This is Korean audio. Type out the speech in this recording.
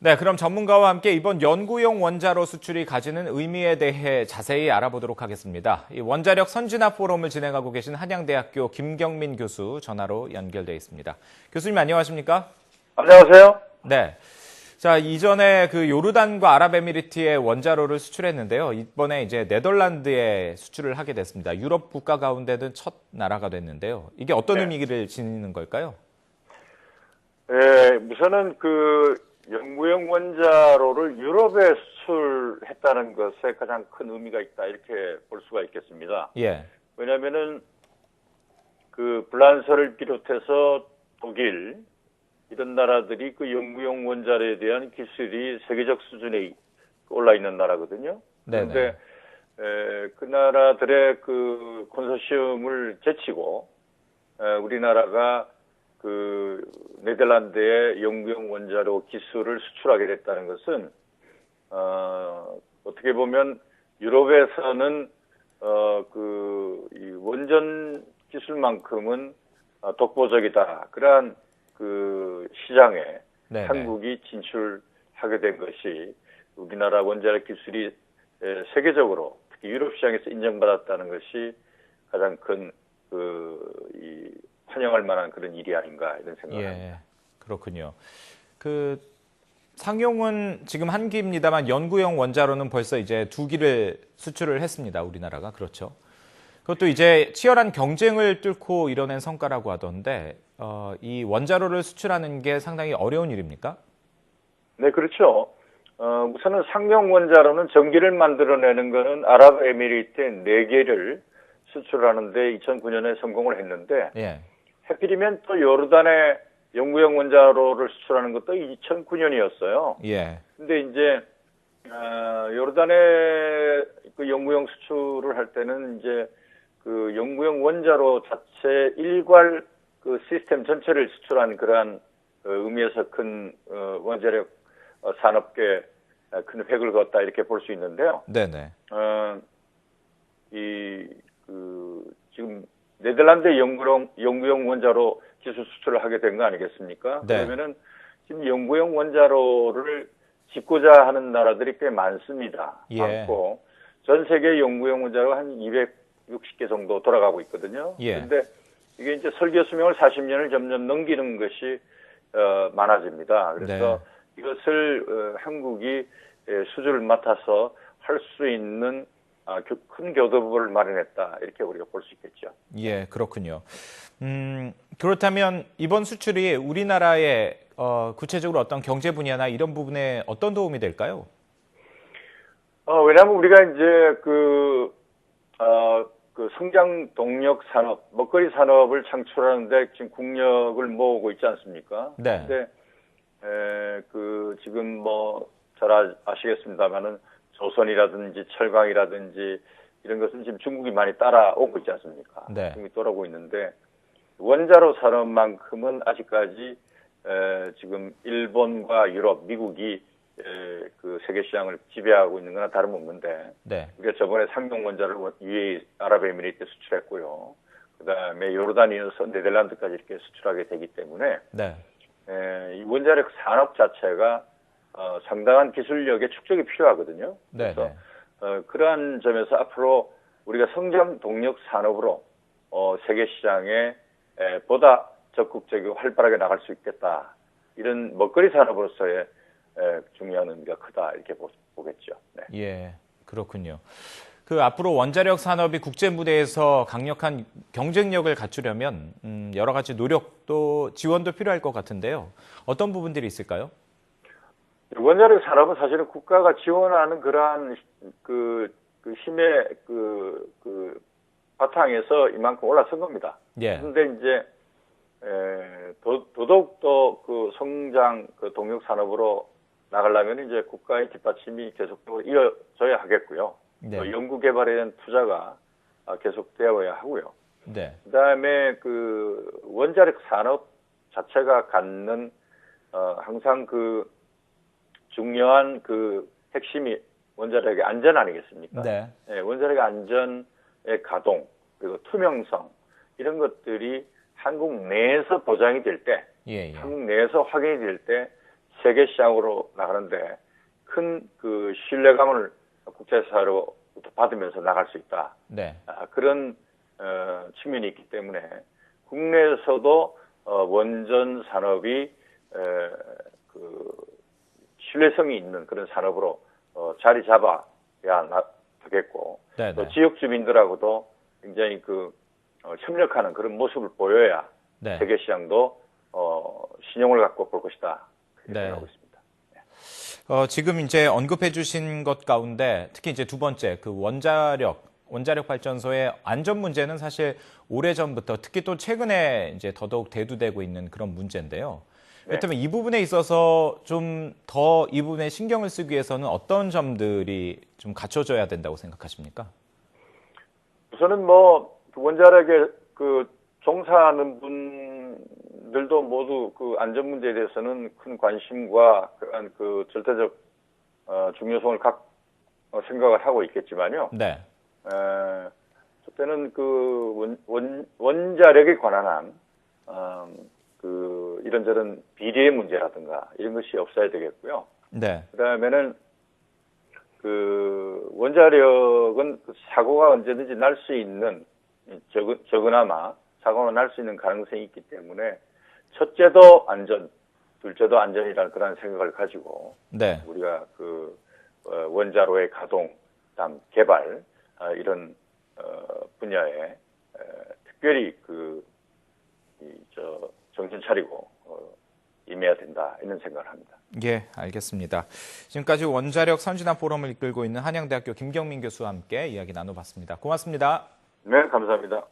네, 그럼 전문가와 함께 이번 연구용 원자로 수출이 가지는 의미에 대해 자세히 알아보도록 하겠습니다. 이 원자력 선진화 포럼을 진행하고 계신 한양대학교 김경민 교수 전화로 연결돼 있습니다. 교수님 안녕하십니까? 안녕하세요. 네. 자, 이전에 그 요르단과 아랍에미리트에 원자로를 수출했는데요. 이번에 이제 네덜란드에 수출을 하게 됐습니다. 유럽 국가 가운데는 첫 나라가 됐는데요. 이게 어떤 의미를 지니는 걸까요? 우선은 연구용 원자로를 유럽에 수출했다는 것에 가장 큰 의미가 있다, 이렇게 볼 수가 있겠습니다. 예. 왜냐면은 불란서를 비롯해서 독일, 이런 나라들이 연구용 원자로에 대한 기술이 세계적 수준에 올라 있는 나라거든요. 그런데 그 나라들의 컨소시엄을 제치고 우리나라가 네덜란드의 연구용 원자로 기술을 수출하게 됐다는 것은 어떻게 보면 유럽에서는 이 원전 기술만큼은 독보적이다, 그러한 시장에 한국이 진출하게 된 것이 우리나라 원자력 기술이 세계적으로 특히 유럽 시장에서 인정받았다는 것이 가장 큰 환영할 만한 그런 일이 아닌가, 이런 생각을 합니다. 그렇군요. 상용은 지금 한 기입니다만 연구용 원자로는 벌써 이제 2기를 수출을 했습니다. 우리나라가. 그렇죠. 그것도 이제 치열한 경쟁을 뚫고 이뤄낸 성과라고 하던데 이 원자로를 수출하는 게 상당히 어려운 일입니까? 네, 그렇죠. 우선은 상용 원자로는 전기를 만들어내는 거는 아랍에미리트의 4개를 수출하는데 2009년에 성공을 했는데 하필이면 또 요르단의 연구용 원자로를 수출하는 것도 2009년이었어요. 근데 이제 요르단의 연구용 수출을 할 때는 이제 연구용 원자로 자체 일괄 시스템 전체를 수출한 그러한 의미에서 큰 원자력 산업계에 큰 획을 그었다, 이렇게 볼 수 있는데요. 지금 네덜란드 연구용 원자로 기술 수출을 하게 된 거 아니겠습니까? 그러면은 지금 연구용 원자로를 짓고자 하는 나라들이 꽤 많습니다. 많고 전 세계 연구용 원자로 한 260개 정도 돌아가고 있거든요. 그런데 이게 이제 설계 수명을 40년을 점점 넘기는 것이 많아집니다. 그래서 이것을 한국이 수주를 맡아서 할 수 있는 큰 교두보를 마련했다, 이렇게 우리가 볼 수 있겠죠. 그렇군요. 그렇다면 이번 수출이 우리나라의 구체적으로 어떤 경제 분야나 이런 부분에 어떤 도움이 될까요? 왜냐하면 우리가 이제 성장 동력 산업, 먹거리 산업을 창출하는데 지금 국력을 모으고 있지 않습니까? 근데 지금 잘 아시겠습니다만은 조선이라든지 철강이라든지 이런 것은 지금 중국이 많이 따라오고 있지 않습니까? 중국이 따라오고 있는데 원자로 산업만큼은 아직까지 지금 일본과 유럽, 미국이 세계 시장을 지배하고 있는 거나 다름없는데 우리가 저번에 상용 원자를 UAE 아랍에미리트에 수출했고요. 그다음에 요르단이 이어서 네덜란드까지 이렇게 수출하게 되기 때문에 이 원자력 산업 자체가 상당한 기술력의 축적이 필요하거든요. 그래서 그러한 점에서 앞으로 우리가 성장 동력 산업으로 세계 시장에 보다 적극적이고 활발하게 나갈 수 있겠다, 이런 먹거리 산업으로서의 중요한 의미가 크다, 이렇게 보겠죠. 그렇군요. 앞으로 원자력 산업이 국제 무대에서 강력한 경쟁력을 갖추려면 여러 가지 노력도 지원도 필요할 것 같은데요. 어떤 부분들이 있을까요? 원자력 산업은 사실은 국가가 지원하는 그러한 힘의 바탕에서 이만큼 올라선 겁니다. 그런데 이제 더더욱더 성장 동력 산업으로 나가려면 이제 국가의 뒷받침이 계속적으로 이어져야 하겠고요. 연구 개발에 대한 투자가 계속되어야 하고요. 그다음에 원자력 산업 자체가 갖는 항상 중요한 핵심이 원자력의 안전 아니겠습니까? 원자력의 안전의 가동, 그리고 투명성, 이런 것들이 한국 내에서 보장이 될 때, 한국 내에서 확인이 될 때 세계 시장으로 나가는데 큰 그 신뢰감을 국제사회로부터 받으면서 나갈 수 있다. 네. 그런 측면이 있기 때문에 국내에서도 원전 산업이 그 신뢰성이 있는 그런 산업으로 자리 잡아야 되겠고 네, 또 네. 지역 주민들하고도 굉장히 그 협력하는 그런 모습을 보여야 네. 세계 시장도 신용을 갖고 볼 것이다. 그렇게 네. 생각하고 있습니다. 지금 이제 언급해 주신 것 가운데 특히 이제 두 번째 그 원자력 발전소의 안전 문제는 사실 오래전부터 특히 또 최근에 이제 더더욱 대두되고 있는 그런 문제인데요. 네. 그렇다면 이 부분에 있어서 좀 더 이 부분에 신경을 쓰기 위해서는 어떤 점들이 좀 갖춰져야 된다고 생각하십니까? 우선은 뭐 원자력에 그 종사하는 분들도 모두 그 안전 문제에 대해서는 큰 관심과 그 절대적 중요성을 생각을 하고 있겠지만요. 네. 그때는 그 원자력에 관한 그 이런저런 비리의 문제라든가 이런 것이 없어야 되겠고요. 네. 그다음에는 그 원자력은 그 사고가 언제든지 날 수 있는 적으나마 사고가 날 수 있는 가능성이 있기 때문에 첫째도 안전, 둘째도 안전이라는 그런 생각을 가지고 네. 우리가 그 원자로의 가동, 그다음 개발 이런 분야에 특별히 정신 차리고 임해야 된다 이런 생각을 합니다. 예, 알겠습니다. 지금까지 원자력 선진화 포럼을 이끌고 있는 한양대학교 김경민 교수와 함께 이야기 나눠봤습니다. 고맙습니다. 네, 감사합니다.